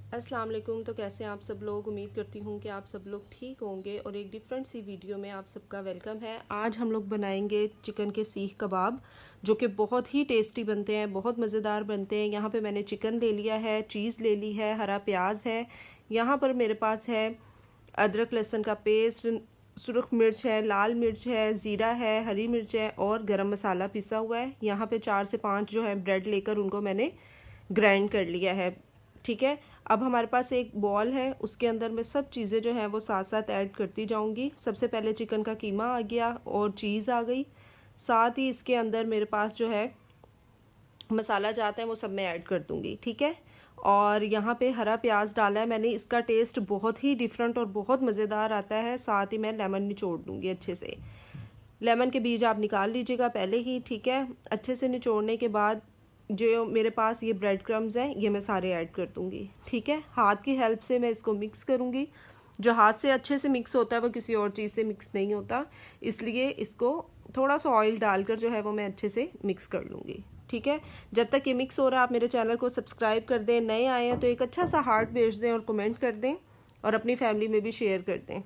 अस्सलाम वालेकुम। तो कैसे हैं आप सब लोग। उम्मीद करती हूँ कि आप सब लोग ठीक होंगे और एक डिफरेंट सी वीडियो में आप सबका वेलकम है। आज हम लोग बनाएंगे चिकन के सीख कबाब जो कि बहुत ही टेस्टी बनते हैं, बहुत मज़ेदार बनते हैं। यहाँ पे मैंने चिकन ले लिया है, चीज़ ले ली है, हरा प्याज है, यहाँ पर मेरे पास है अदरक लहसुन का पेस्ट, सुरख मिर्च है, लाल मिर्च है, ज़ीरा है, हरी मिर्च है और गरम मसाला पिसा हुआ है। यहाँ पे 4 से 5 जो है ब्रेड लेकर उनको मैंने ग्राइंड कर लिया है। ठीक है, अब हमारे पास एक बॉल है, उसके अंदर मैं सब चीज़ें जो हैं वो साथ साथ ऐड करती जाऊंगी। सबसे पहले चिकन का कीमा आ गया और चीज़ आ गई। साथ ही इसके अंदर मेरे पास जो है मसाला जाता है वो सब मैं ऐड कर दूंगी। ठीक है, और यहाँ पे हरा प्याज डाला है मैंने, इसका टेस्ट बहुत ही डिफरेंट और बहुत मज़ेदार आता है। साथ ही मैं लेमन निचोड़ दूंगी अच्छे से। लेमन के बीज आप निकाल लीजिएगा पहले ही। ठीक है, अच्छे से निचोड़ने के बाद जो मेरे पास ये ब्रेड क्रम्स हैं ये मैं सारे ऐड कर दूंगी। ठीक है, हाथ की हेल्प से मैं इसको मिक्स करूंगी। जो हाथ से अच्छे से मिक्स होता है वो किसी और चीज़ से मिक्स नहीं होता, इसलिए इसको थोड़ा सा ऑयल डालकर जो है वो मैं अच्छे से मिक्स कर लूँगी। ठीक है, जब तक ये मिक्स हो रहा है आप मेरे चैनल को सब्सक्राइब कर दें, नए आए हैं तो एक अच्छा सा हार्ट भेज दें और कमेंट कर दें और अपनी फैमिली में भी शेयर कर दें।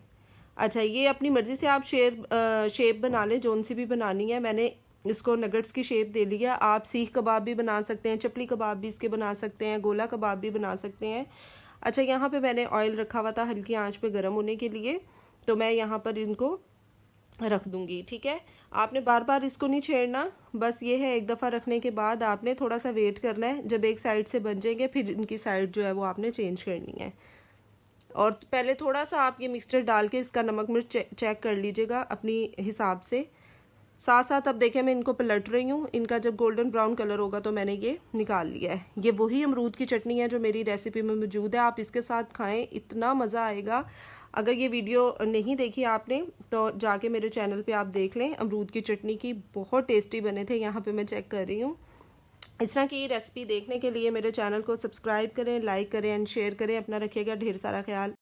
अच्छा, ये अपनी मर्ज़ी से आप शेप बना लें, जौन सी भी बनानी है। मैंने इसको नगट्स की शेप दे लिया। आप सीख कबाब भी बना सकते हैं, चपली कबाब भी इसके बना सकते हैं, गोला कबाब भी बना सकते हैं। अच्छा, यहाँ पे मैंने ऑयल रखा हुआ था हल्की आंच पे गर्म होने के लिए, तो मैं यहाँ पर इनको रख दूंगी। ठीक है, आपने बार बार इसको नहीं छेड़ना, बस ये है एक दफ़ा रखने के बाद आपने थोड़ा सा वेट करना है। जब एक साइड से बन जाएंगे फिर इनकी साइड जो है वो आपने चेंज करनी है। और पहले थोड़ा सा आप ये मिक्सचर डाल के इसका नमक मिर्च चेक कर लीजिएगा अपनी हिसाब से। साथ साथ अब देखें मैं इनको पलट रही हूँ, इनका जब गोल्डन ब्राउन कलर होगा तो मैंने ये निकाल लिया है। ये वही अमरूद की चटनी है जो मेरी रेसिपी में मौजूद है, आप इसके साथ खाएं, इतना मज़ा आएगा। अगर ये वीडियो नहीं देखी आपने तो जाके मेरे चैनल पे आप देख लें, अमरूद की चटनी की बहुत टेस्टी बने थे। यहाँ पे मैं चेक कर रही हूँ। इस तरह की रेसिपी देखने के लिए मेरे चैनल को सब्सक्राइब करें, लाइक करें एंड शेयर करें। अपना रखिएगा ढेर सारा ख्याल।